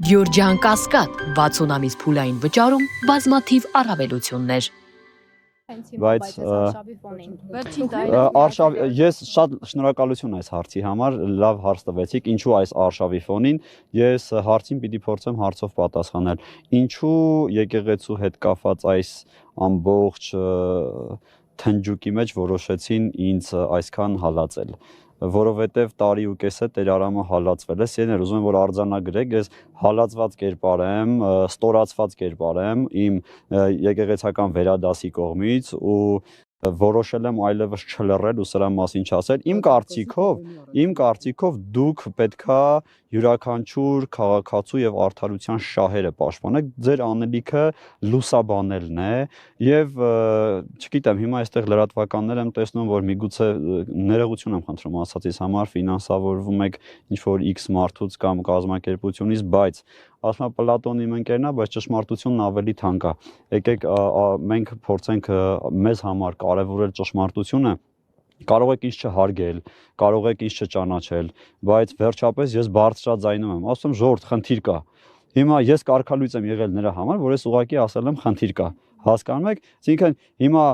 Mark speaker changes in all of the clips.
Speaker 1: Գյորջյան Կասկադ 60 ամիս փուլային վճարում բազմաթիվ առավելություններ։
Speaker 2: Բայց ես շատ շնորհակալություն այս հարցի համար, լավ հարց տվեցիք, ինչու այս արշավի ֆոնին, ես հարցին պիտի փորձեմ հարցով պատասխանել, ինչու եկեղեցու հետ կապված այս ամբողջ թնջուկի մեջ որոշեցին ինձ այսքան հալածել, որովհետև տարի ու կես է Տեր Արամը հալածվել է, սիրելիներ, ուզում եմ որ արձանագրեք, ես հալածված կերպար եմ, ստորացված կերպար եմ իմ եկեղեցական վերադասի կողմից ու որոշել եմ այլևս չլռել ու սրա մասին չասել։ Իմ կարծիքով դուք պետքա յուրաքանչյուր քաղաքացու եւ արդարության շահերը պաշտպանեք, ձեր անելիքը լուսաբանելն է եւ չգիտեմ, հիմա այստեղ լրատվականներ եմ տեսնում, որ միգուցե ներողություն եմ խնդրում ասածիս համար, ֆինանսավորվում եք ինչ-որ X մարդուց կամ կազմակերպությունից, բայց ասում եմ Պլատոնի իմ ընկերն է, բայց ճշմարտությունն ավելի թանկ է։ Եկեք մենք փորձենք մեզ համար կարևորել ճշմարտությունը, կարող եք ինձ չհարգել, կարող եք ինձ չճանաչել, բայց վերջապես ես բարձրաձայնում եմ, ասում եմ ժողովուրդ, խնդիր կա։ Հիմա ես կարգալույծ եմ եղել նրա համար, որ ես ուղղակի ասել եմ խնդիր կա։ Հասկանում եք։ Այսինքն հիմա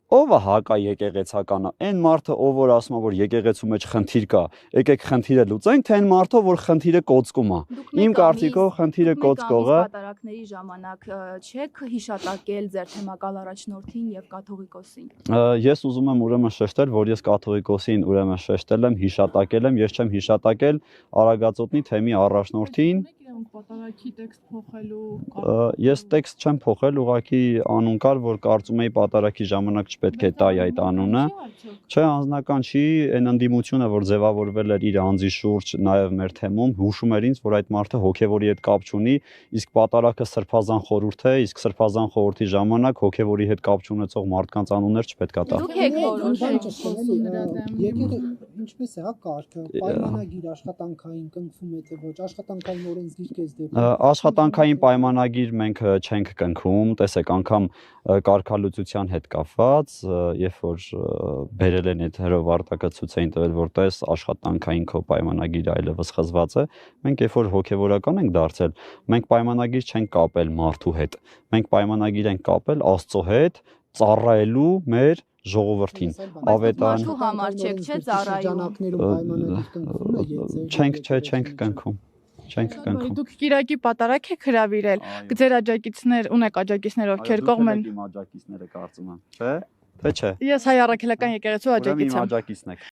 Speaker 2: ով է հակա եկեղեցականը, այն մարդը, ով որ ասում է, որ եկեղեցու մեջ խնդիր կա, եկեք խնդիրը լուծենք, թե այն մարդը, որ խնդիրը կոծկում է։ Իմ կարծիքով խնդիրը կոծկողը
Speaker 3: պատարակների ժամանակ չեք հիշատակել ձեր թեմակալ առաջնորդին եւ կաթողիկոսին։
Speaker 2: Ես ուզում եմ ուրեմն շեշտել, որ ես կաթողիկոսին ուրեմն շեշտել եմ, հիշատակել եմ, ես չեմ հիշատակել Արագածոտնի թեմի առաջնորդին։
Speaker 4: Պատարակի տեքստ փոխելու
Speaker 2: Ես տեքստ չեմ փոխել, ուղղակի անուն կար, որ կարծում էի պատարակի ժամանակ չպետք է տայի այդ անունը։ Չէ, անձնական չի, այն ընդդիմությունը, որ ձևավորվել էր իր անձի շուրջ, նաև մեր թեմում, հուշում էր ինձ, որ այդ մարդը հոգևորի հետ կապ չունի, իսկ պատարակը սրբազան խորհուրդ է, իսկ սրբազան խորհրդի ժամանակ հոգևորի հետ կապ չունեցող մարդկանց անուններ չպետք է տա։
Speaker 3: Դուք եք որոշել։
Speaker 5: Ինչպես է, հա, կարգը, պայմանագիր աշխատանքային կնքվում է թե ոչ, աշխատանքային օրենսգիր կես դեպքում։
Speaker 2: Աշխատանքային պայմանագիր մենք չենք կնքում, տեսեք, անգամ կարգալուծության հետ կապված, երբ որ բերել են այդ հրովարտակը ցույց էին տվել, որ տես աշխատանքային քո պայմանագիրը այլևս խզված է, մենք երբ որ հոգևորական ենք դարձել, մենք պայմանագիր չենք կապել մարդու հետ, մենք պայմանագիր ենք կապել Աստծո հետ, ծառայելու մեր ժողովրդին, ավետարան
Speaker 3: համար չեք, չէ՞ ծառայում։
Speaker 2: Չենք կնքում։
Speaker 4: Դուք Կիրակի պատարակ եք հրավիրել, ձեր աջակիցներ ունեք աջակիցներ ովքեր կողմ են։
Speaker 2: Իմ աջակիցները կարծում եմ, չէ՞, թե չէ։
Speaker 4: Ես հայ առաքելական եկեղեցու աջակից եմ։
Speaker 2: Աջակիցն եք։